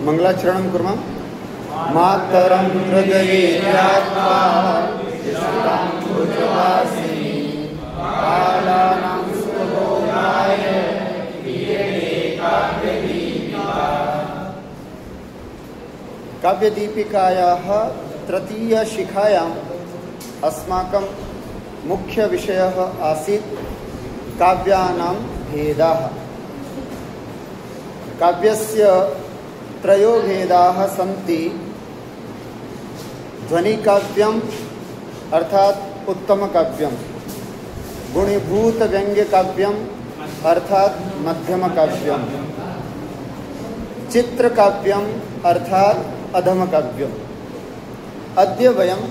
मंगलाचरणं कुर्मः। मातरं हृदयेत्यात्मा तिष्ठं भुजवासिनी कालानां सुभोगाय क्रियते काव्यदीपिका। काव्यदीपिकायाः तृतीयशिखायाम् अस्माकं मुख्यविषयः आसीत् काव्यानां भेदाः। काव्यस्य त्रयो भेदाः सन्ति। ध्वनिकाव्यम् अर्थात् उत्तमकाव्यं, गुणीभूतव्यङ्ग्यकाव्यम् अर्थात् मध्यमकाव्यं, चित्रकाव्यम् अर्थात् अधमकाव्यम्। अद्य वयं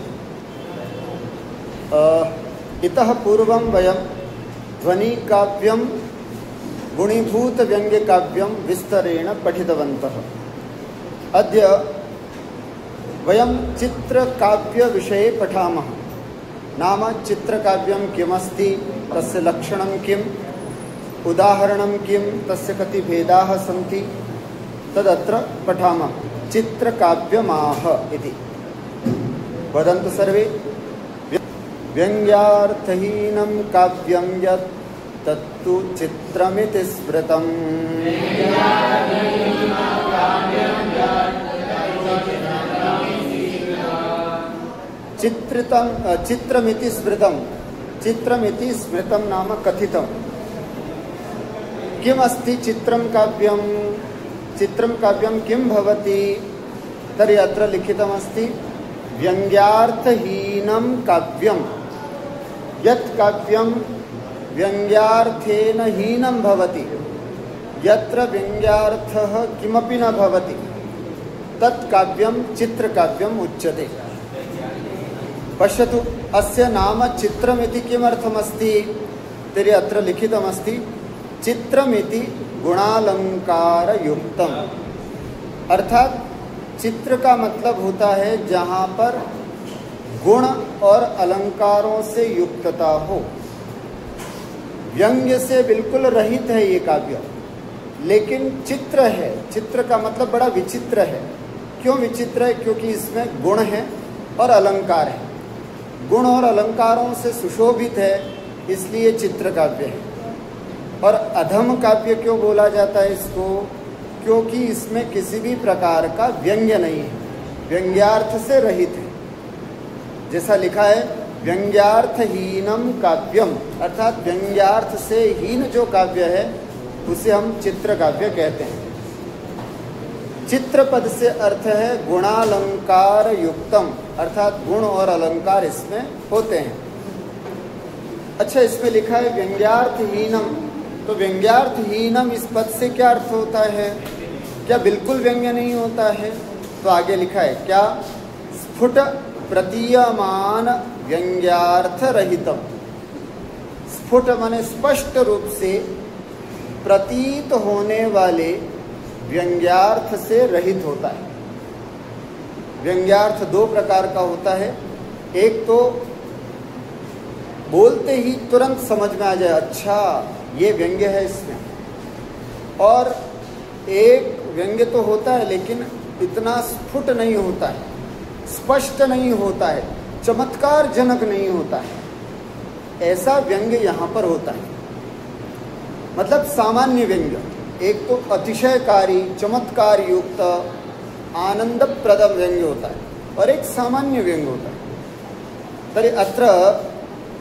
इतः पूर्वं वयं ध्वनिकाव्यं गुणीभूतव्यङ्ग्यकाव्यं विस्तरेण पठितवन्तः। अद्य वयं चित्रकाव्यविषये पठामः। नाम चित्रकाव्यं किमस्ति, तस्य लक्षणं किम्, उदाहरणं किं, तस्य कति भेदाः सन्ति, तदत्र पठामः। चित्रकाव्यमाह इति वदन्तु सर्वे। व्यङ्ग्यार्थहीनं काव्यं यत् तत्तु चित्रमिति स्मृतम्। चित्रमिति स्मृतम्। चित्रमिति स्मृतं नाम कथितम्। किमस्ति चित्रं काव्यं? चित्रं काव्यं किं भवति? तर्हि अत्र लिखितमस्ति व्यङ्ग्यार्थहीनं काव्यं यत् काव्यं व्यङ्ग्यार्थेन हीनं भवति, यत्र व्यङ्ग्यार्थः किमपि न भवति, तत् काव्यं चित्रकाव्यम् उच्यते। पश्यतु, अस्य नाम चित्रमिति किमर्थमस्ति? तर्हि अत्र लिखितमस्ति चित्रमिति गुणालंकारयुक्तम्। अर्थात चित्र का मतलब होता है जहाँ पर गुण और अलंकारों से युक्तता हो। व्यंग्य से बिल्कुल रहित है ये काव्य, लेकिन चित्र है। चित्र का मतलब बड़ा विचित्र है। क्यों विचित्र है? क्योंकि इसमें गुण है और अलंकार है। गुण और अलंकारों से सुशोभित है, इसलिए चित्र काव्य है। और अधम काव्य क्यों बोला जाता है इसको? क्योंकि इसमें किसी भी प्रकार का व्यंग्य नहीं है, व्यंग्यार्थ से रहित है। जैसा लिखा है व्यंग्यार्थहीनम काव्यम, अर्थात व्यंग्यार्थ से हीन जो काव्य है उसे हम चित्र काव्य कहते हैं। चित्र पद से अर्थ है गुणालंकार युक्तम, अर्थात गुण और अलंकार इसमें होते हैं। अच्छा, इसमें लिखा है व्यंग्यार्थहीनम, तो व्यंग्यार्थहीनम इस पद से क्या अर्थ होता है? क्या बिल्कुल व्यंग्य नहीं होता है? तो आगे लिखा है क्या? स्फुट प्रतीयमान व्यंग्यार्थ रहितम। स्फुट माने स्पष्ट रूप से प्रतीत होने वाले व्यंग्यार्थ से रहित होता है। व्यंग्यार्थ दो प्रकार का होता है। एक तो बोलते ही तुरंत समझ में आ जाए, अच्छा ये व्यंग्य है इसमें। और एक व्यंग्य तो होता है लेकिन इतना स्फुट नहीं होता है, स्पष्ट नहीं होता है, चमत्कार जनक नहीं होता है। ऐसा व्यंग्य यहाँ पर होता है। मतलब सामान्य व्यंग्य। एक तो अतिशयकारी, चमत्कार युक्त, आनंदप्रद व्यंग्य होता है, और एक सामान्य व्यंग्य होता है। तर्हि अत्र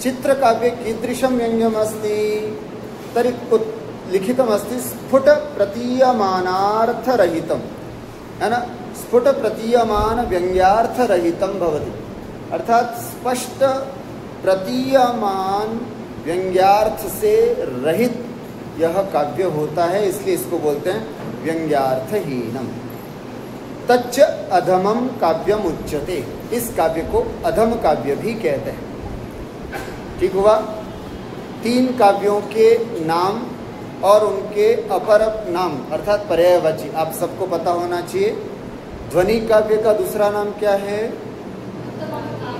चित्रकाव्ये कीदृशं व्यङ्ग्यमस्ति? तर्हि लिखितमस्ति स्फुट प्रतीयमानार्थरहितं, है ना? स्फुट प्रतीयमान व्यङ्ग्यार्थरहितं भवति। अर्थात स्पष्ट प्रतीयमान व्यंग्यार्थ से रहित यह काव्य होता है, इसलिए इसको बोलते हैं व्यंग्यार्थहीनम। तच्च अधमम काव्यम उच्यते। इस काव्य को अधम काव्य भी कहते हैं। ठीक हुआ? तीन काव्यों के नाम और उनके अपर नाम अर्थात पर्यायवाची आप सबको पता होना चाहिए। ध्वनि काव्य का दूसरा नाम क्या है?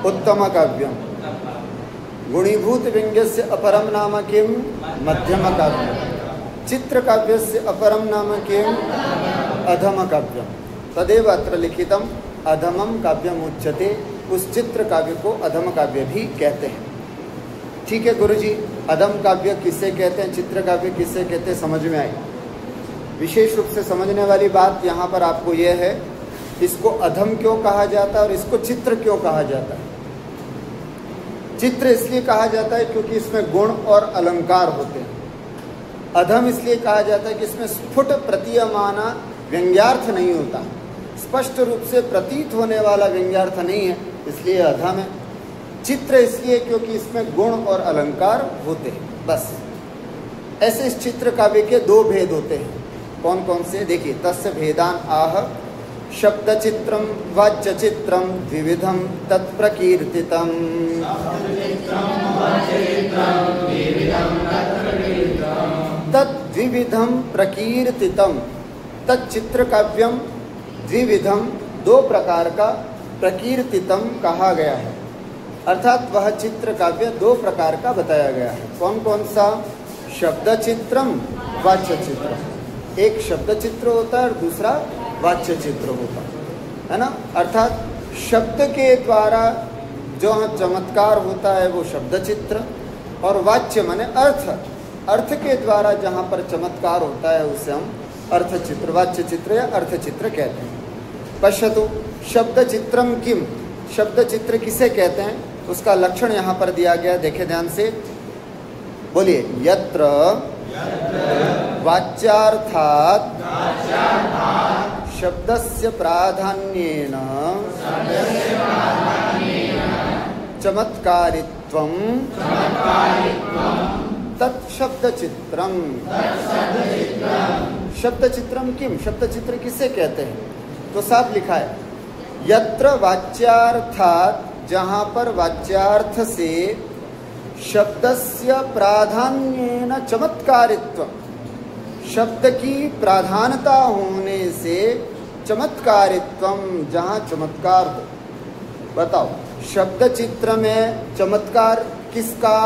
उत्तम काव्यम। गुणीभूत व्यंग्यस्य अपरम नाम किम? मध्यम काव्यम। चित्र काव्यस्य अपरम नाम किम? अधम काव्यम। तदेव अत्र लिखितम अधमम काव्यम उच्यते। उस चित्र काव्य को अधम काव्य भी कहते हैं। ठीक है गुरुजी, अधम काव्य किससे कहते हैं, चित्र काव्य किससे कहते हैं, समझ में आई। विशेष रूप से समझने वाली बात यहाँ पर आपको यह है, इसको अधम क्यों कहा जाता है और इसको चित्र क्यों कहा जाता है। चित्र इसलिए कहा जाता है क्योंकि इसमें गुण और अलंकार होते हैं। अधम इसलिए कहा जाता है कि इसमें स्फुट प्रतीयमान व्यंग्यार्थ नहीं होता, स्पष्ट रूप से प्रतीत होने वाला व्यंग्यार्थ नहीं है, इसलिए अधम है। चित्र इसलिए क्योंकि इसमें गुण और अलंकार होते हैं, बस। ऐसे इस चित्र काव्य के दो भेद होते हैं। कौन कौन से, देखिए, तस्य भेदान आह शब्द चित्रम वाच्य चित्रम द्विविधम तत्प्रकीर्तितम। तद्विविधम प्रकीर्तितम, तच्चित्र काव्यम द्विविधम, दो प्रकार का, प्रकीर्तितम कहा गया है, अर्थात वह चित्र काव्य दो प्रकार का बताया गया है। कौन कौन सा, शब्द चित्रम वाच्य चित्रम। एक शब्द चित्र होता है और दूसरा वाच्य चित्र होता है ना, अर्थात शब्द के द्वारा जो चमत्कार होता है वो शब्द चित्र, और वाच्य माने अर्थ, अर्थ के द्वारा जहाँ पर चमत्कार होता है उसे हम अर्थ चित्र, वाच्य चित्र या अर्थ चित्र कहते हैं। पश्यतु शब्द चित्रम किम, शब्द चित्र किसे कहते हैं, उसका लक्षण यहाँ पर दिया गया, देखे ध्यान से, बोलिए। यत्र वाच्यार्थात् शब्दस्य प्राधान्येन चमत्कारित्वं तत्शब्दचित्रम। शब्दचित्रम किम, शब्दचित्र किसे कहते हैं, तो साफ लिखा है, यत्र वाच्यार्थात्, जहाँ पर वाच्यार्थ से शब्दस्य प्राधान्येन चमत्कारित्व, शब्द की प्राधानता होने से चमत्कारित्वम, जहाँ चमत्कार हो। बताओ, शब्द चित्र में चमत्कार किसका,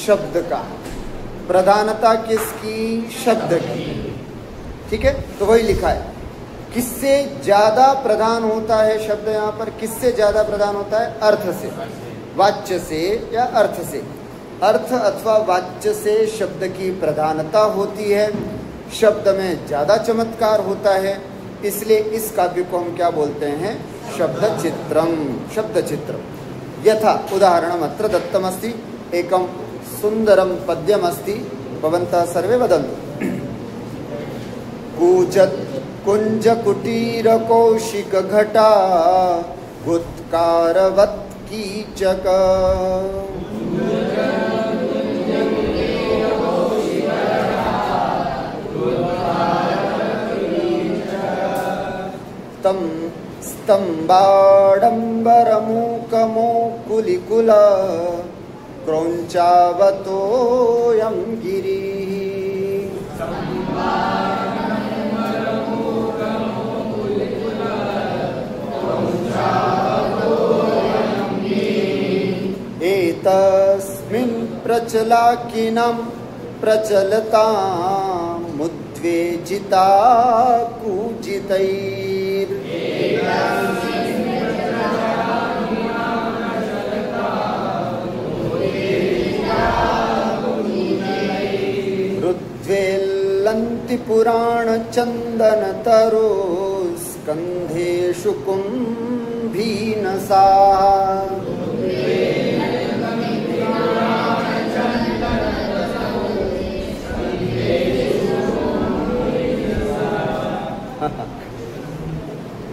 शब्द का, प्रधानता किसकी, शब्द की। ठीक है, तो वही लिखा है। किससे ज्यादा प्रधान होता है शब्द, यहाँ पर किससे ज्यादा प्रधान होता है, अर्थ से, वाच्य से या अर्थ से। अर्थ अथवा वाच्य से शब्द की प्रधानता होती है, शब्द में ज्यादा चमत्कार होता है, इसलिए इस काव्य को हम क्या बोलते हैं, शब्द चित्रम, शब्द चित्र। यथा उदाहरणम अत्र दत्तमस्ति, एकम सुंदरम पद्यमस्ति, भवन्तः सर्वे वदन्तु। कूजत् कुंज कुटीर कौशिक घटा गुत्कारवत् कीचक। तम स्तंभाडंबरमूकमोकुलिकुल क्रौञ्चावतोऽयं गिरिः। एतस्मिन् प्रचलाकिनं प्रचलतां मुद्वेजिता कूजितैर्। रुद्वेल्लन्ति पुराणचन्दनतरो स्कन्धेषु कुम्भीनसा।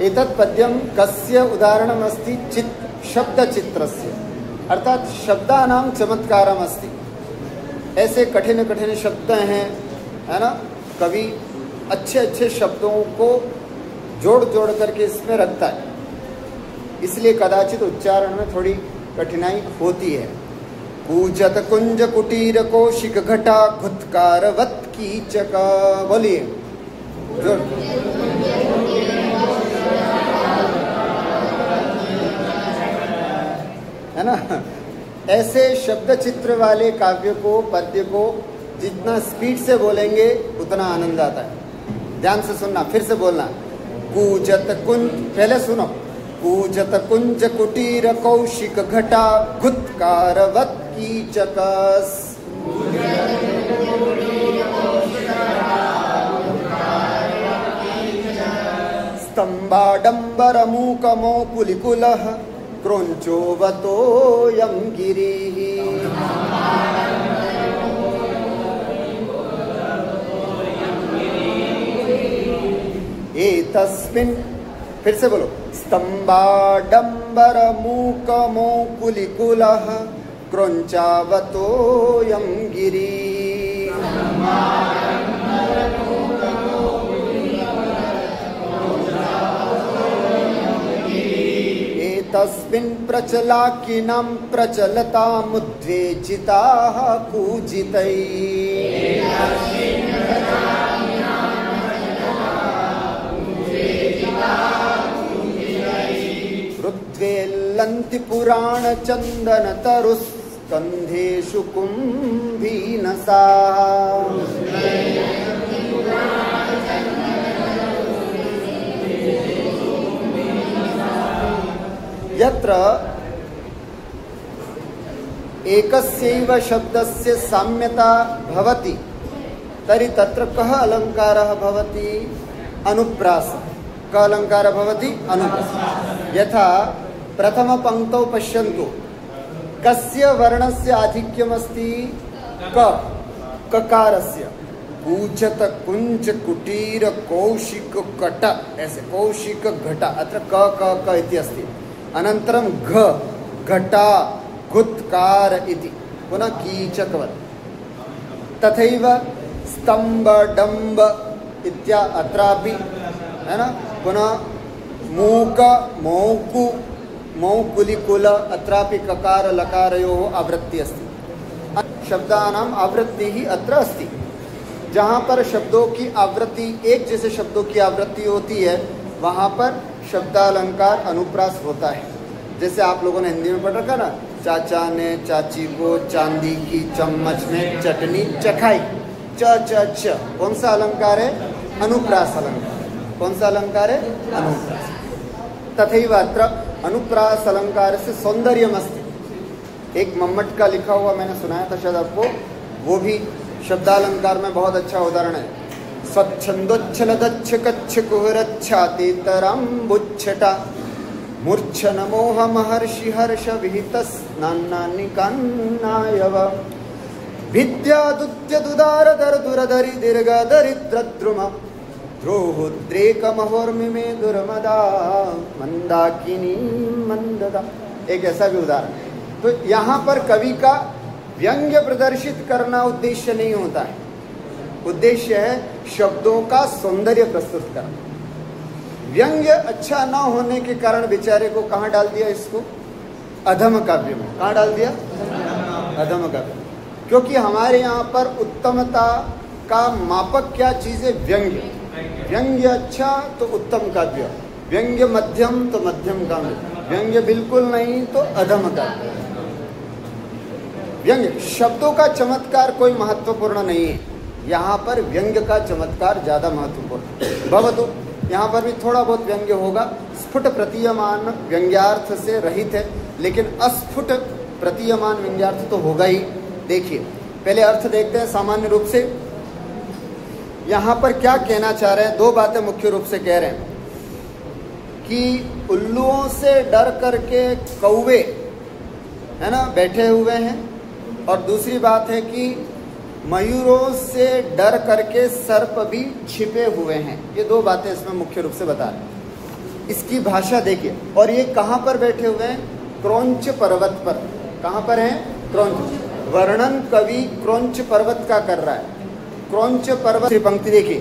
एतत् पद्यम कस्य उदाहरणम् अस्ति, शब्द चित्रस्य, अर्थात शब्दानां चमत्कारम् अस्ति। ऐसे कठिन कठिन शब्द हैं, है ना, कवि अच्छे अच्छे शब्दों को जोड़ जोड़ करके इसमें रखता है, इसलिए कदाचित उच्चारण में थोड़ी कठिनाई होती है। कूजत कुंज कुटीर कौशिक घटा घुत्कारवत् कीचक। बोलिए, जोड़। है ना, ऐसे शब्द चित्र वाले काव्य को, पद्य को जितना स्पीड से बोलेंगे उतना आनंद आता है। ध्यान से सुनना, फिर से बोलना। कूजत कुंज, पहले सुनो, कूजत कुंज कुटीर कौशिक घटा गुत्कारवत कीचकस। स्तंभाडंबर मूकमो कुलिकुलः क्रोंचोवतोऽयं गिरिः। एतस्मिन्, फिर से बोलो, स्तंभाडंबर मूकमो कुलिकुलः क्रोंचावतोऽयं गिरिः। एतस्मिन् प्रचलाकिनां प्रचलतामुद्वेजिताः कूजितैः। रुद्वेल्लन्ति पुराणचन्दनतरुस्कन्धेषु कुम्भीनसाः। यत्र एकस्यैव शब्दस्य साम्यता भवति तर्हि तत्र कः अलङ्कारः भवति? अनुप्रासः। कः अलङ्कारः भवति? अनुप्रासः। यथा प्रथमपङ्क्तौ पश्यन्तु, कस्य वर्णस्य आधिक्यमस्ति? क, ककारस्य। कूजत कुंज कुटीर कौशिक कट, ऐसे कौशिक घट, अत्र क क क इति अस्ति। अनन्तरं घ, घटा गुत्कार इति, पुनः कीचकवत्। तथैव स्तंभ डंब इत्या अत्रापि, है ना, पुनः मूक मौकु मौकुलिकुल, अत्रापि ककार लकारयोः आवृत्ति अस्ति। शब्दानाम् आवृत्ति ही अत्र अस्ति। जहाँ पर शब्दों की आवृत्ति एक जैसे शब्दों की आवृत्ति होती है वहाँ पर शब्दालंकार अनुप्रास होता है। जैसे आप लोगों ने हिंदी में पढ़ रखा ना, चाचा ने चाची को चांदी की चम्मच में चटनी चखाई, च च च, कौन सा अलंकार है? अनुप्रास अलंकार। कौन सा अलंकार है? अनुप्रास। तथैव अत्र अनुप्रास अलंकार से सौंदर्यमस्ति। एक मम्मट का लिखा हुआ मैंने सुनाया था शायद आपको, वो भी शब्दालंकार में बहुत अच्छा उदाहरण है। स्वच्छंदोच्छलदच्छ कच्छ कुहरच्छातितराम्बुच्छटा मूर्छन मोह महर्षि हर्ष विहितस्नान्नानि कान्नायव भिद्यादुद्यदुदार दरदुरदरि दीर्घ दरिद्रद्रुम द्रोहोद्रेकमहोर्मिमे दुर्मदा मंदाकिनी मंददा। एक ऐसा भी उदाहरण। तो यहाँ पर कवि का व्यंग्य प्रदर्शित करना उद्देश्य नहीं होता है, उद्देश्य है शब्दों का सौंदर्य प्रस्तुत करना। व्यंग्य अच्छा न होने के कारण बेचारे को कहाँ डाल दिया? इसको अधम काव्य में। कहाँ डाल दिया? अधम काव्य। क्योंकि हमारे यहाँ पर उत्तमता का मापक क्या चीज है? व्यंग्य। व्यंग्य अच्छा तो उत्तम काव्य, व्यंग्य मध्यम तो मध्यम काव्य, व्यंग्य बिल्कुल नहीं तो अधम काव्य। व्यंग्य शब्दों का चमत्कार कोई महत्वपूर्ण नहीं है, यहाँ पर व्यंग्य का चमत्कार ज्यादा महत्वपूर्ण। भवतु यहाँ पर भी थोड़ा बहुत व्यंग्य होगा, स्फुट प्रतीयमान व्यंग्यार्थ से रहित है, लेकिन अस्फुट प्रतीयमान व्यंग्यार्थ तो होगा ही। देखिए पहले अर्थ देखते हैं सामान्य रूप से। यहाँ पर क्या कहना चाह रहे हैं? दो बातें मुख्य रूप से कह रहे हैं कि उल्लुओं से डर करके कौवे, है ना, बैठे हुए हैं, और दूसरी बात है कि मयूरों से डर करके सर्प भी छिपे हुए हैं। ये दो बातें इसमें मुख्य रूप से बता रहे हैं। इसकी भाषा देखिए। और ये कहाँ पर बैठे हुए हैं? क्रोंच पर्वत पर। कहाँ पर हैं? क्रोंच। वर्णन कवि क्रोंच पर्वत का कर रहा है। क्रोंच पर्वत की पंक्ति देखिए,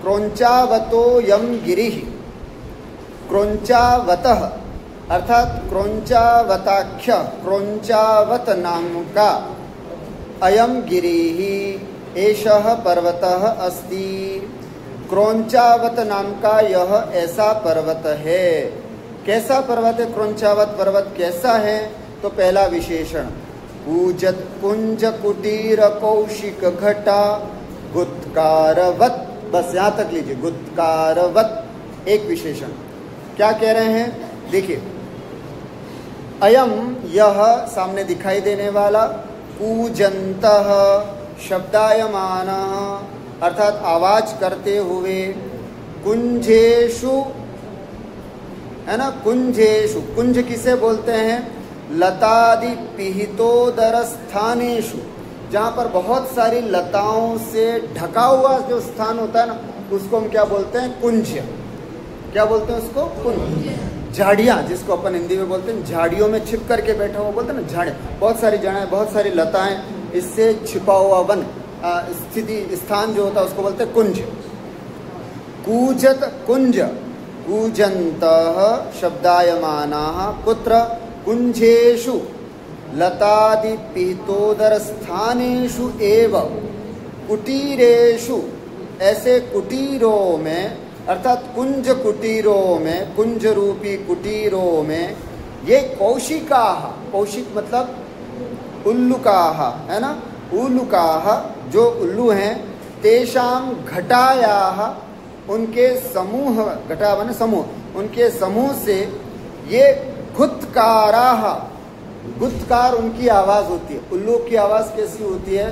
क्रोंचावतो यम गिरिः, क्रोंचावतः अर्थात क्रोंचावताख्य, क्रोंचावत नाम का अयम गिरिः एषः पर्वतः अस्ति। क्रोंचावत नाम का यह ऐसा पर्वत है। कैसा पर्वत है क्रोंचावत पर्वत? कैसा है? तो पहला विशेषण, कूजत कुंज कुटीर कौशिक घटा गुत्कारवत बस यहाँ तक लीजिए, गुत्कारवत एक विशेषण। क्या कह रहे हैं, देखिए, अयम यह सामने दिखाई देने वाला, कूजंतः शब्दायमान अर्थात आवाज करते हुए, कुंजेषु, है ना, कुंजेषु, कुंज किसे बोलते हैं, लतादि पिहितोदर स्थानेषु, जहाँ पर बहुत सारी लताओं से ढका हुआ जो स्थान होता है ना, उसको हम क्या बोलते हैं, कुंज। क्या बोलते हैं उसको, कुंज। झाड़ियाँ, जिसको अपन हिंदी में बोलते हैं, झाड़ियों में छिप करके बैठा हुआ बोलते हैं ना, झाड़ियाँ, बहुत सारी जड़ें, बहुत सारी लताएं, इससे छिपा हुआ वन स्थिति स्थान जो होता है उसको बोलते हैं कुंज। कूजत कुंज, कूजन्तः शब्दायमानाः कुत्र, कुंजेषु लतादि पिहितोदर स्थानेषु एव कुटीरेषु, ऐसे कुटीरों में, अर्थात कुंज कुटीरों में, कुंज रूपी कुटीरों में, ये कौशिकाः, कौशिक मतलब उल्लुकाः, है ना, उल्लुकाः जो उल्लू हैं, तेषां घटायाः, उनके समूह, घटा माने समूह, उनके समूह से ये गुत्काराः, गुत्कार उनकी आवाज होती है। उल्लू की आवाज कैसी होती है,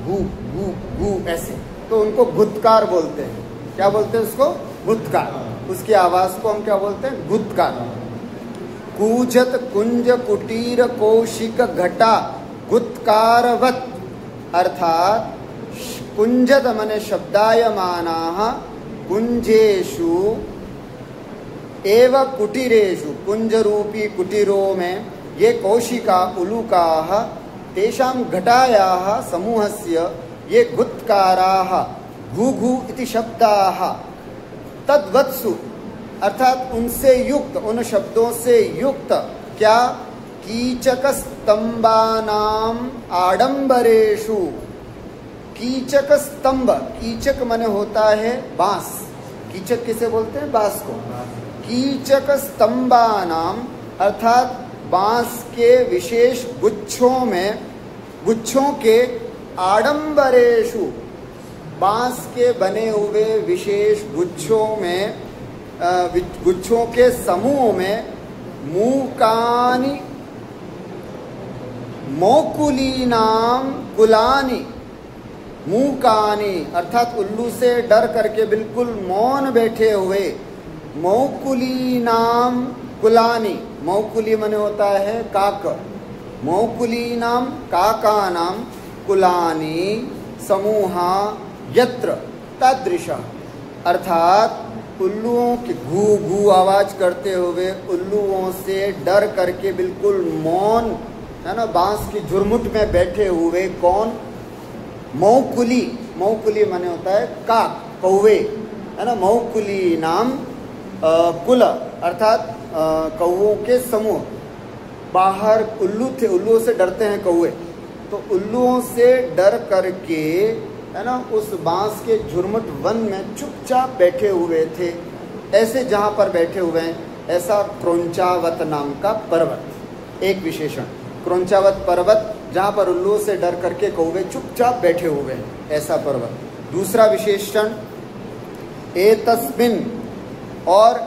गू गू गू ऐसे, तो उनको गुत्कार बोलते हैं। क्या बोलते हैं उसको, गुत्कार। उसकी आवाज को हम क्या बोलते हैं, गुत्कार। कूजत कुंज कुटीर कौशिक घटा गुत्कारवत, अर्थात कुंजत मने शब्दायमानाः कुंजेषु एव कुटीरेषु, कुंज रूपी कुटीरों में, ये कौशिका उलूकाः, तेषां घटायाः समूहस्य ये गुत्काराः, घू घू इति शब्दाः, तद्वत्सु अर्थात उनसे युक्त, उन शब्दों से युक्त, क्या, कीचक स्तंभानाम आडंबरेषु, कीचक स्तंभ, कीचक माने होता है बांस, कीचक किसे बोलते हैं, बांस को। कीचक स्तंभानाम अर्थात बांस के विशेष गुच्छों में, गुच्छों के, आडंबरेषु बांस के बने हुए विशेष गुच्छों में, गुच्छों के समूह में, मूकानि मौकुलीनाम कुलानि, मूकानि अर्थात उल्लू से डर करके बिल्कुल मौन बैठे हुए, मौकुलीनाम कुलानि, मौकुली मने होता है काक, मौकुलीनाम काकानाम कुलानि समूहा यत्र तादृश, अर्थात उल्लुओं की घू घू आवाज करते हुए, उल्लुओं से डर करके बिल्कुल मौन, है ना, बांस की झुरमुट में बैठे हुए, कौन, मौकुली, मौकुली माने होता है काक, कौवे, है ना, मौकुली नाम कुल अर्थात कौवों के समूह। बाहर उल्लू थे, उल्लुओं से डरते हैं कौवे, तो उल्लुओं से डर करके, है ना, उस बांस के झुरमुट वन में चुपचाप बैठे हुए थे। ऐसे जहाँ पर बैठे हुए हैं, ऐसा क्रोंचावत नाम का पर्वत, एक विशेषण, क्रोंचावत पर्वत, जहाँ पर उल्लुओं से डर करके कौवे चुपचाप बैठे हुए हैं, ऐसा पर्वत। दूसरा विशेषण, एतस्मिन्, और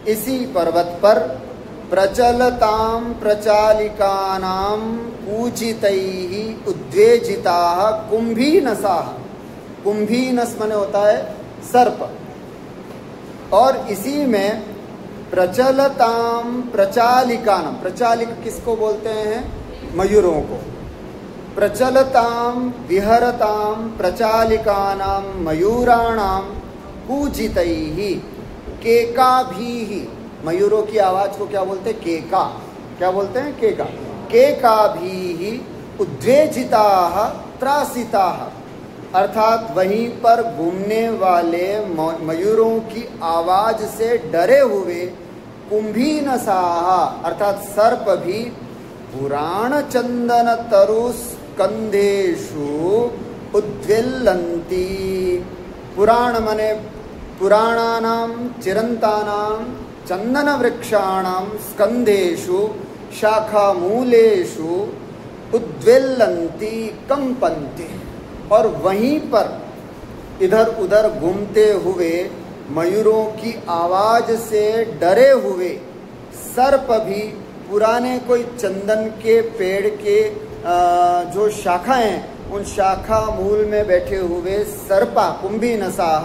इसी पर्वत पर, प्रचलताम प्रचालिकानाम कूचितैः उद्वेजिताः कुंभीनसाः, कुंभीनस माने होता है सर्प, और इसी में प्रचलताम प्रचालिकानाम, प्रचालिक किसको बोलते हैं, मयूरों को, प्रचलताम विहरताम प्रचालिकानाम मयूराणाम कूजितैः केकाभिः, मयूरों की आवाज को क्या बोलते हैं, केका, क्या बोलते हैं, केका, केकाभिः उद्वेजिताः त्रासिताः, अर्थात वहीं पर घूमने वाले मयूरों की आवाज से डरे हुए कुंभीनसाः अर्थात सर्प भी, पुराण चंदन तरु स्कंदेषु उद्वेल्लन्ति, पुराण मने पुराणानां चिरंतानां चंदन वृक्षाणां स्कंदेषु शाखामूलेषु उद्वेल्लन्ति कंपन्ति, और वहीं पर इधर उधर घूमते हुए, मयूरों की आवाज से डरे हुए सर्प भी, पुराने कोई चंदन के पेड़ के जो शाखाएं, उन शाखा मूल में बैठे हुए सर्पा कुंभी नसाह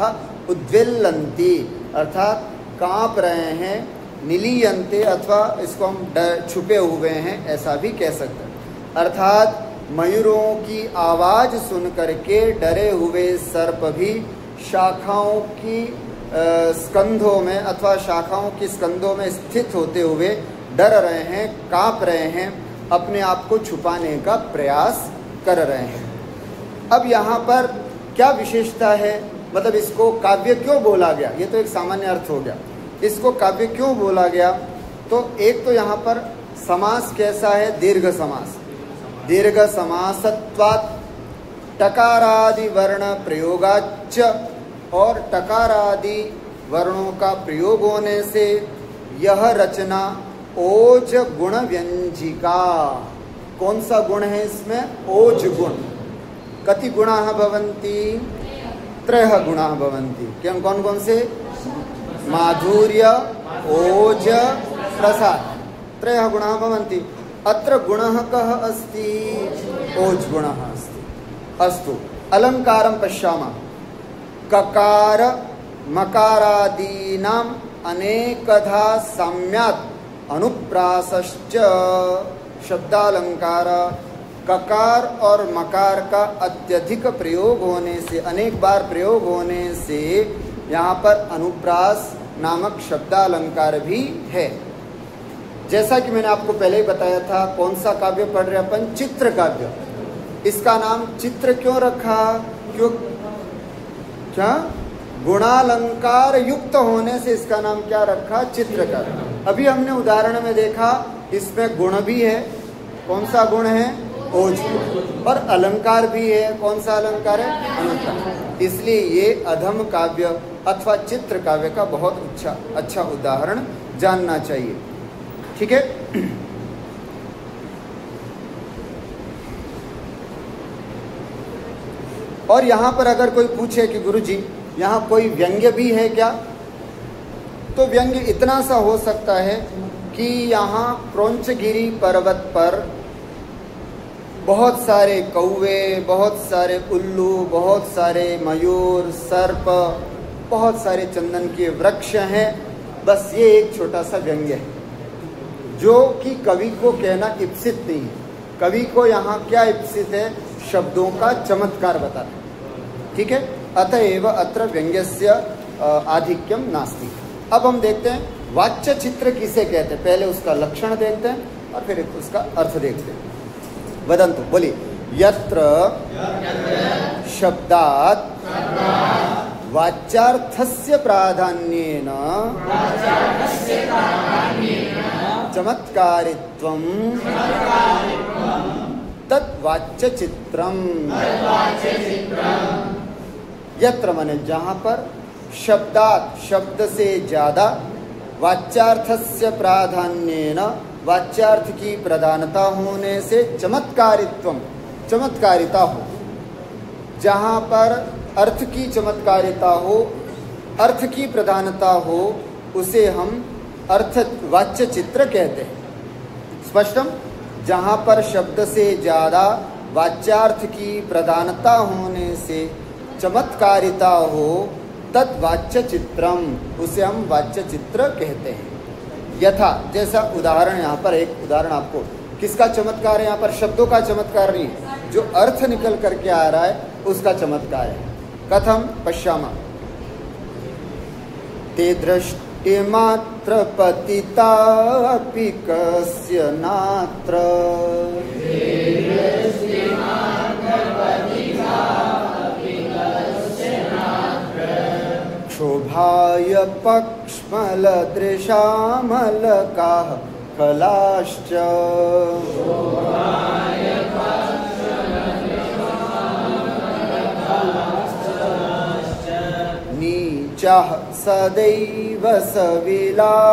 उद्वेलंती, अर्थात कांप रहे हैं, निलीयंते, अथवा इसको हम छुपे हुए हैं ऐसा भी कह सकते हैं। अर्थात मयूरों की आवाज सुन करके डरे हुए सर्प भी शाखाओं की स्कंधों में अथवा शाखाओं की स्कंधों में स्थित होते हुए डर रहे हैं, कांप रहे हैं, अपने आप को छुपाने का प्रयास कर रहे हैं। अब यहाँ पर क्या विशेषता है, मतलब इसको काव्य क्यों बोला गया, ये तो एक सामान्य अर्थ हो गया। इसको काव्य क्यों बोला गया, तो एक तो यहाँ पर समास कैसा है, दीर्घ समास। दीर्घ समासत्वात् टकारादि वर्ण प्रयोगाच्च, और टकारादि वर्णों का प्रयोग होने से यह रचना ओज गुण व्यंजिका। कौन सा गुण है इसमें, ओज गुण। कति गुणाः भवन्ति, त्रयः गुणाः भवन्ति। कौन कौन से, माधुर्य, ओज, प्रसाद, त्रयः गुणाः भवन्ति। अत्र गुणः कः अस्ति, ओज गुणः अस्ति। अस्तु, अलङ्कारं पश्यामः। ककार मकारादीनाम् अनेकधा साम्यात् अनुप्रासश्च शब्दालंकार। ककार और मकार का अत्यधिक प्रयोग होने से, अनेक बार प्रयोग होने से यहाँ पर अनुप्रास नामक शब्दालंकार भी है। जैसा कि मैंने आपको पहले ही बताया था, कौन सा काव्य पढ़ रहे अपन, चित्र काव्य। इसका नाम चित्र क्यों रखा, क्यों, क्या, गुणालंकार युक्त होने से इसका नाम क्या रखा, चित्र काव्य। अभी हमने उदाहरण में देखा इसमें गुण भी है, कौन सा गुण है, ओज, और अलंकार भी है, कौन सा अलंकार है, अलंकार। इसलिए ये अधम काव्य अथवा चित्र काव्य का बहुत अच्छा उदाहरण जानना चाहिए। ठीक है। और यहाँ पर अगर कोई पूछे कि गुरुजी यहाँ कोई व्यंग्य भी है क्या, तो व्यंग्य इतना सा हो सकता है कि यहाँ क्रौंचगिरी पर्वत पर बहुत सारे कौवे, बहुत सारे उल्लू, बहुत सारे मयूर, सर्प, बहुत सारे चंदन के वृक्ष हैं। बस ये एक छोटा सा व्यंग्य है जो कि कवि को कहना इप्सित नहीं है। कवि को यहाँ क्या इप्सित है, शब्दों का चमत्कार बताना। ठीक है, अतएव अत्र व्यंग्यस्य आधिक्यम नास्ति। अब हम देखते हैं वाच्य चित्र किसे कहते हैं। पहले उसका लक्षण देखते हैं और फिर उसका अर्थ देखते हैं। वदन्तु, बोलिए। यत्र शब्दात् वाच्यार्थस्य प्राधान्येन चमत्कारित्वं तत् वाच्य चित्रम। यत्र माने जहाँ पर शब्दात्, शब्द से ज्यादा, वाच्यार्थस्य प्राधान्येन, वाच्यार्थ की प्रधानता होने से, चमत्कारित्वम, चमत्कारिता हो। जहाँ पर अर्थ की चमत्कारिता हो, अर्थ की प्रधानता हो, उसे हम अर्थ वाच्य चित्र कहते हैं। स्पष्टम। जहाँ पर शब्द से ज्यादा वाच्यार्थ की प्रधानता होने से चमत्कारिता हो, तत् वाच्य चित्रम, उसे हम वाच्य चित्र कहते हैं। यथा, जैसा उदाहरण, यहाँ पर एक उदाहरण आपको, किसका चमत्कार है यहाँ पर, शब्दों का चमत्कार नहीं है, जो अर्थ निकल करके आ रहा है उसका चमत्कार है। कथम, पश्यामा। ते दृष्टिमात्र पतिता अपि कस्य नात्र, क्षोभाय पक्ष्मलदृशामलकाः फलाश्च, नीचाः सदैव सविलासमलीकलग्ना,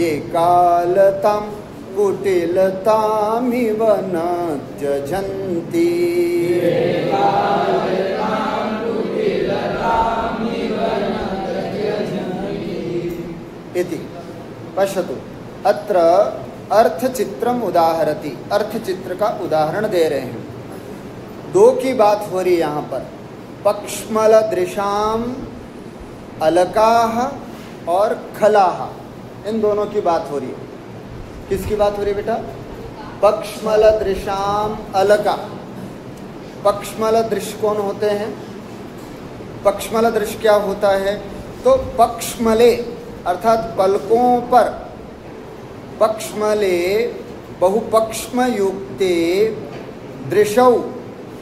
ये कालतां कुटिलतामिव न त्यजन्ति। इति पश्यतु अत्र अर्थचित्रम उदाहरति। अर्थचित्र का उदाहरण दे रहे हैं। दो की बात हो रही है यहाँ पर, पक्ष्मल दृशाम अलकाह और खलाह, इन दोनों की बात हो रही है। किसकी बात हो रही है बेटा? पक्ष्मल दृशाम अलका। पक्ष्मल दृश्य कौन होते हैं? पक्ष्मल दृश्य क्या होता है? तो पक्ष्मले अर्थात पलकों पर, पक्ष्मले बहुपक्ष्म युक्ते दृशौ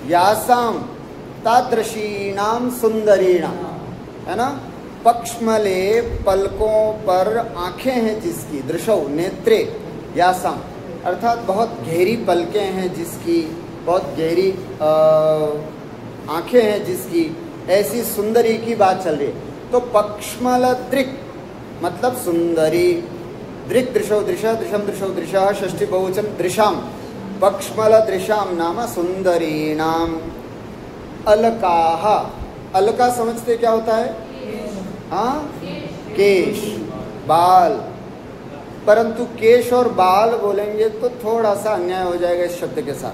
यासाम तादृशीनाम सुंदरीणाम, है ना। पक्ष्मले पलकों पर आंखें हैं जिसकी, दृशौ नेत्रे यासाम अर्थात बहुत गहरी पलकें हैं जिसकी, बहुत गहरी आंखें हैं जिसकी, ऐसी सुंदरी की बात चल रही है। तो पक्ष्मल दृक् मतलब सुंदरी, दृक् दृशौ दृशा दृशम दृशौ दृशा षष्ठी बहुवचन दृशाम, पक्ष्मल दृशाम नाम सुंदरीणाम। अलकाह, अलका समझते क्या होता है? हाँ, केश, बाल। परंतु केश और बाल बोलेंगे तो थोड़ा सा अन्याय हो जाएगा इस शब्द के साथ।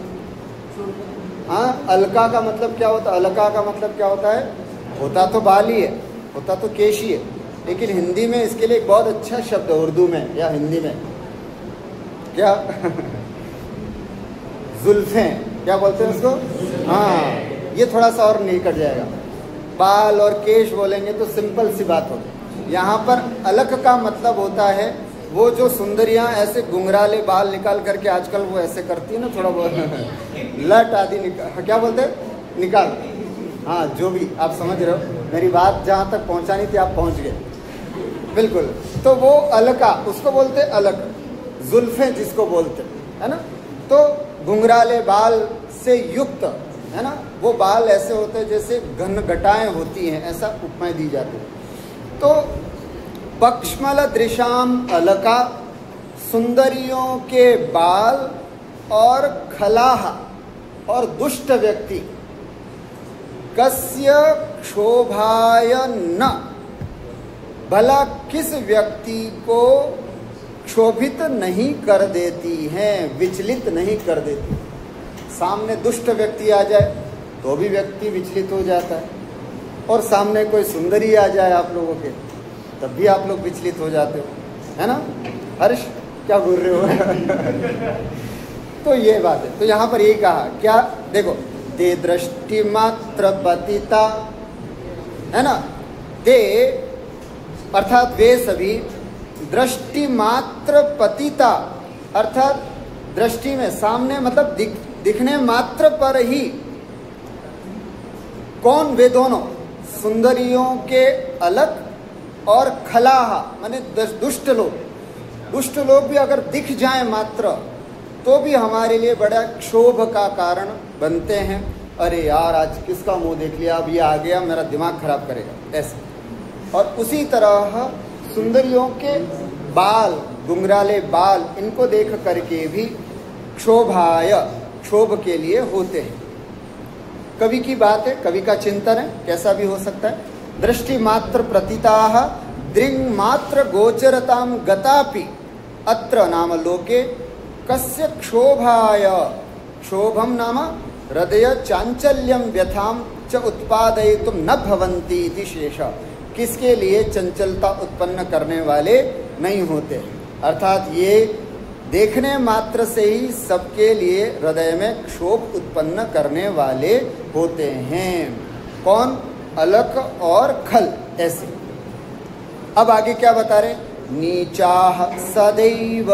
हाँ, अलका का मतलब क्या होता है? अलका का मतलब क्या होता है? होता तो बाल ही है, होता तो केश ही है, लेकिन हिंदी में इसके लिए एक बहुत अच्छा शब्द है, उर्दू में या हिंदी में क्या जुल्फें, क्या बोलते हैं उसको? हाँ, ये थोड़ा सा और निकट जाएगा। बाल और केश बोलेंगे तो सिंपल सी बात होगी। यहाँ पर अलक का मतलब होता है वो जो सुंदरियाँ ऐसे घुंघराले बाल निकाल करके, आजकल वो ऐसे करती है ना, थोड़ा बहुत लट आदि क्या बोलते हैं, निकाल। हाँ, जो भी आप समझ रहे हो, मेरी बात जहाँ तक पहुँचानी थी आप पहुँच गए बिल्कुल। तो वो अलका, उसको बोलते अलक। जुल्फें जिसको बोलते, है ना। तो घुंघराले बाल से युक्त, है ना, वो बाल ऐसे होते हैं जैसे घन घटाएं होती हैं, ऐसा उपमा दी जाती है। तो पक्ष्मल दृशाम अलका, सुंदरियों के बाल, और खलाह और दुष्ट व्यक्ति, कस्य क्षोभाय न, भला किस व्यक्ति को क्षोभित नहीं कर देती हैं, विचलित नहीं कर देती। सामने दुष्ट व्यक्ति आ जाए तो भी व्यक्ति विचलित हो जाता है, और सामने कोई सुंदरी आ जाए आप लोगों के तब भी आप लोग विचलित हो जाते हो, है ना। हर्ष क्या बोल रहे हो? तो ये बात है। तो यहाँ पर यही कहा क्या, देखो, ते दृष्टि मात्र पतिता, है ना, ते अर्थात वे सभी, दृष्टि मात्र पतिता अर्थात दृष्टि में सामने मतलब दिखने मात्र पर ही, कौन? वे दोनों, सुंदरियों के अलक और खलाह माने दुष्ट लोग। दुष्ट लोग भी अगर दिख जाए मात्र तो भी हमारे लिए बड़ा क्षोभ का कारण बनते हैं। अरे यार, आज किसका मुंह देख लिया, अब ये आ गया, मेरा दिमाग खराब करेगा, ऐसे। और उसी तरह सुंदरियों के बाल, घुंघराले बाल, इनको देख करके भी क्षोभाय, क्षोभ के लिए होते हैं। कवि की बात है, कवि का चिंतन है, कैसा भी हो सकता है। दृष्टि मात्र प्रतीताः दृङ् मात्र गोचरताम गतापि अत्र नाम लोके कस्य क्षोभाय, क्षोभम नाम हृदय चांचल्यम व्यथाम च उत्पादयितुम न भवन्ति इति शेष। किसके लिए चंचलता उत्पन्न करने वाले नहीं होते, अर्थात ये देखने मात्र से ही सबके लिए हृदय में क्षोभ उत्पन्न करने वाले होते हैं। कौन? अलक और खल, ऐसे। अब आगे क्या बता रहे? नीचाः सदैव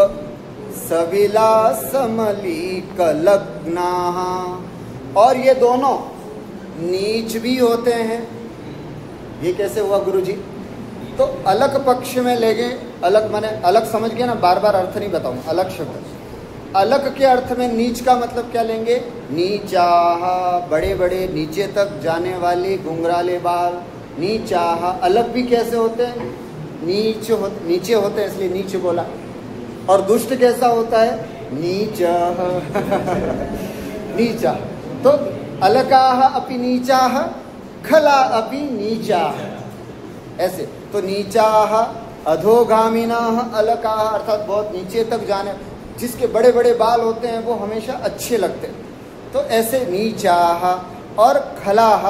सविलासमलीकलग्नाः, और ये दोनों नीच भी होते हैं। ये कैसे हुआ गुरुजी? तो अलग पक्ष में ले गए। अलग माने अलग, समझ गए ना, बार बार अर्थ नहीं बताऊं। अलग शब्द, अलग के अर्थ में नीच का मतलब क्या लेंगे? नीचाह, बड़े बड़े नीचे तक जाने वाले घुंघराले बाल। नीचाह, अलग भी कैसे होते हैं? नीचे होते हैं, इसलिए नीच बोला। और दुष्ट कैसा होता है? नीचा। नीचा। तो अलकाः अपि नीचाः, खला अपि नीचाः, ऐसे। तो नीचाः, अधोगामिनाः, अलकाः अर्थात बहुत नीचे तक जाने, जिसके बड़े बड़े बाल होते हैं वो हमेशा अच्छे लगते हैं, तो ऐसे नीचाः। और खलाः,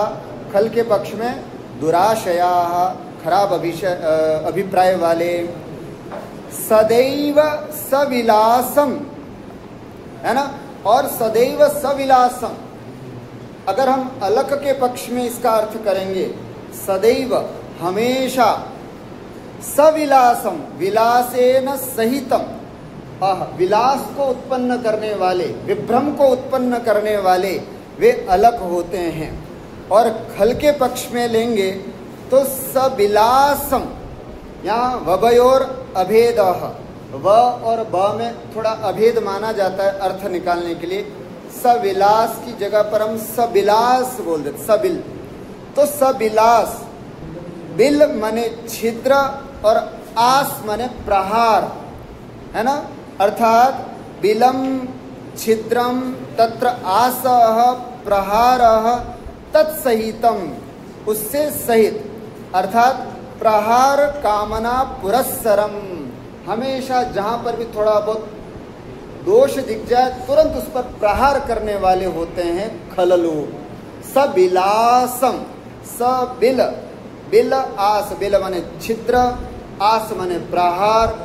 खल के पक्ष में दुराशयाः, खराब अभिप्राय वाले। सदैव सविलासम, है ना, और सदैव सविलासम, अगर हम अलक के पक्ष में इसका अर्थ करेंगे, सदैव हमेशा, सविलासम विलासेन सहितम, विलास को उत्पन्न करने वाले, विभ्रम को उत्पन्न करने वाले वे अलक होते हैं। और खल के पक्ष में लेंगे तो सविलासम, यहाँ वबयोर अभेद, व और ब में थोड़ा अभेद माना जाता है अर्थ निकालने के लिए। सविलास की जगह पर हम सबिलास बोल देते, सबिल। तो सबिलास, बिल मने छिद्र और आस मने प्रहार, है ना, अर्थात बिलम छिद्रम तत्र आसः प्रहारः तत्सहितम, उससे सहित, अर्थात प्रहार कामना पुरस्सरम, हमेशा जहां पर भी थोड़ा बहुत दोष दिख जाए तुरंत उस पर प्रहार करने वाले होते हैं खललो। सबिलासम, सबिल, बिल आस, बिल माने छिद्र, आस माने प्रहार,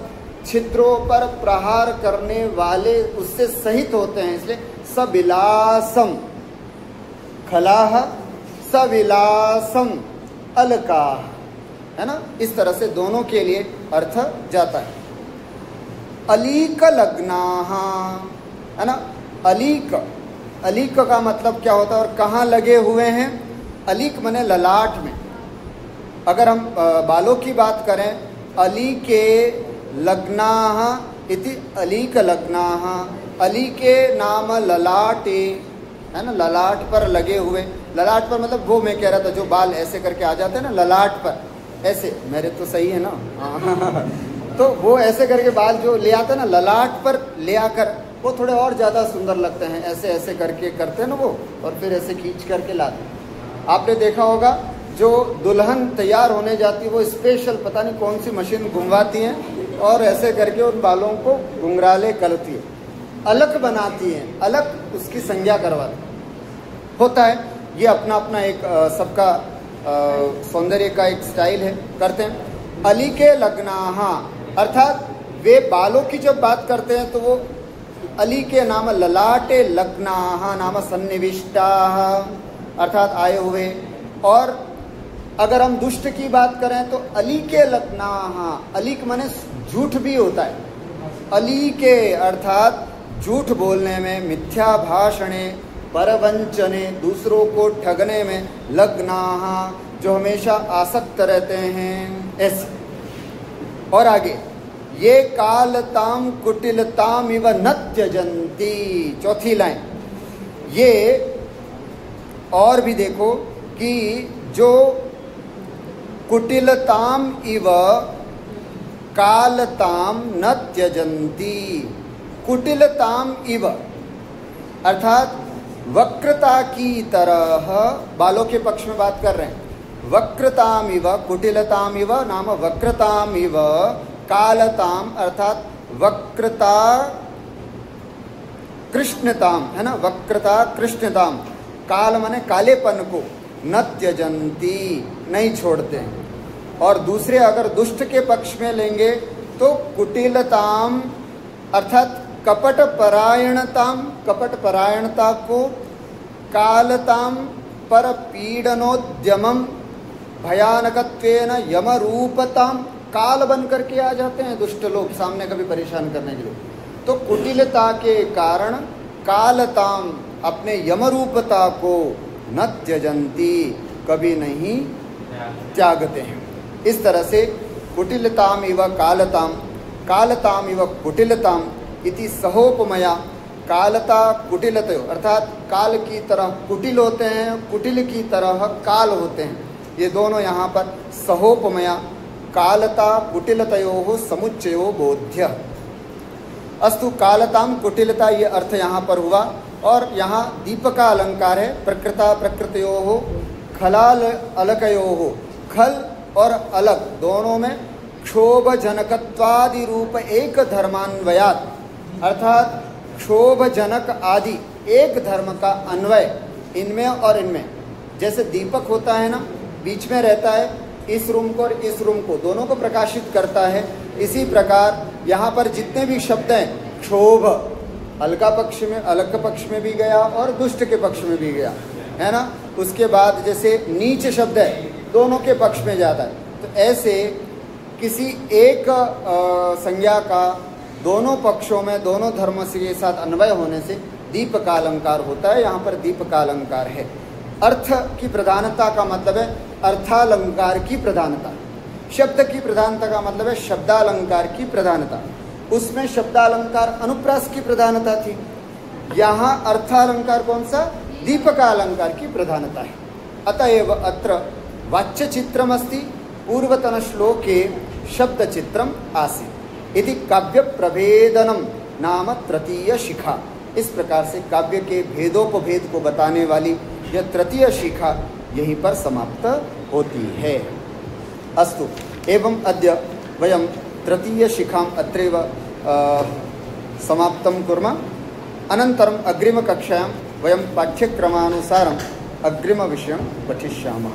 छिद्रों पर प्रहार करने वाले उससे सहित होते हैं, इसलिए सबिलासम खलाह, सविलासम अलकाः, है ना। इस तरह से दोनों के लिए अर्थ जाता है। अलीक लग्नाः, है ना, अलीक, अलीक का मतलब क्या होता है और कहाँ लगे हुए हैं? अलीक माने ललाट में। अगर हम बालों की बात करें, अलीके लग्नाः इति अलीक लग्नाः, अलीके नाम ललाटे, है ना, ललाट पर लगे हुए। ललाट पर मतलब वो मैं कह रहा था जो बाल ऐसे करके आ जाते हैं ना ललाट पर, ऐसे, मेरे तो सही है ना तो वो ऐसे करके बाल जो ले आते हैं ना ललाट पर ले आकर, वो थोड़े और ज़्यादा सुंदर लगते हैं, ऐसे ऐसे करके करते हैं ना वो, और फिर ऐसे खींच करके लाते। आपने देखा होगा जो दुल्हन तैयार होने जाती है वो स्पेशल पता नहीं कौन सी मशीन घुंघवाती हैं और ऐसे करके उन बालों को घुंघराले करती है, अलग बनाती हैं, अलग उसकी संज्ञा करवाती होता है। ये अपना अपना एक सबका सौंदर्य का एक स्टाइल है, करते हैं। अली के लग्नाः अर्थात वे बालों की जब बात करते हैं तो वो अली के नाम ललाटे लग्नाः नाम सन्निविष्टाः अर्थात आए हुए। और अगर हम दुष्ट की बात करें तो अली के लग्नाः, अलीक माने झूठ भी होता है, अली के अर्थात झूठ बोलने में, मिथ्या भाषणे, परवंचने, दूसरों को ठगने में, लग्नाः जो हमेशा आसक्त रहते हैं, ऐसे। और आगे ये कालताम कुटिलताम इव न त्यजन्ति, चौथी लाइन। ये और भी देखो कि जो कुटिलताम इव कालताम न त्यजन्ति, कुटिलताम इव अर्थात वक्रता की तरह, बालों के पक्ष में बात कर रहे हैं, वक्रताम इव कुटिलताम इव नाम वक्रताम इव कालताम अर्थात वक्रता कृष्णताम, है ना, वक्रता कृष्णताम, काल माने कालेपन को, न त्यजन्ति नहीं छोड़ते हैं। और दूसरे अगर दुष्ट के पक्ष में लेंगे तो कुटिलताम अर्थात कपट परायणताम, कपट परायणता को, कालताम पर पीडनोद्यमम भयानकत्वेन यमरूपताम, काल बन करके आ जाते हैं दुष्ट लोग सामने कभी परेशान करने के लिए। तो कुटिलता के कारण कालताम अपने यमरूपता को न त्यजन्ति कभी नहीं त्यागते हैं। इस तरह से कुटिलताम इव कालताम, कालताम इव कुटिलताम इति सहोपमया, कालता कुटिलतयो अर्थात काल की तरह कुटिल होते हैं, कुटिल की तरह काल होते हैं, ये दोनों यहाँ पर सहोपमया, कालता कुटिलतयोः समुच्चयो बोध्य। अस्तु, कालताम कुटिलता ये अर्थ यहाँ पर हुआ। और यहाँ दीप का अलंकार है, प्रकृता प्रकृतयोः खलाल अलकयोः, खल और अलग दोनों में क्षोभ जनकत्वादि रूप एक धर्मान्वयात, अर्थात क्षोभ जनक आदि एक धर्म का अन्वय इनमें और इनमें। जैसे दीपक होता है ना, बीच में रहता है, इस रूम को और इस रूम को दोनों को प्रकाशित करता है। इसी प्रकार यहाँ पर जितने भी शब्द हैं, क्षोभ अलग पक्ष में भी गया और दुष्ट के पक्ष में भी गया, है ना। उसके बाद जैसे नीच शब्द है, दोनों के पक्ष में जाता है। तो ऐसे किसी एक संज्ञा का दोनों पक्षों में दोनों धर्म के साथ अन्वय होने से दीप का अलंकार होता है। यहाँ पर दीप का अलंकार है। अर्थ की प्रधानता का मतलब है अर्थालंकार की प्रधानता। शब्द की प्रधानता का मतलब है शब्दालंकार की प्रधानता। उसमें शब्दालंकार अनुप्रास की प्रधानता थी, यहाँ अर्थालंकार कौन सा? दीप का अलंकार की प्रधानता है। अतएव अत्र वाच्य चित्रम अस्ति, पूर्वतन श्लोके शब्द चित्रम आसीत् इति काव्य प्रभेदनम नाम तृतीय शिखा। इस प्रकार से काव्य के भेदोपभेद को बताने वाली यह तृतीय शिखा यहीं पर समाप्त होती है। अस्तु, एवं अद्य वयं तृतीय शिखाम अत्रैव समाप्तं कुर्मः। अनन्तरम् अग्रिमकक्षायां वयं पाठ्यक्रमानुसारम् अग्रिमविषयं पठिष्यामः।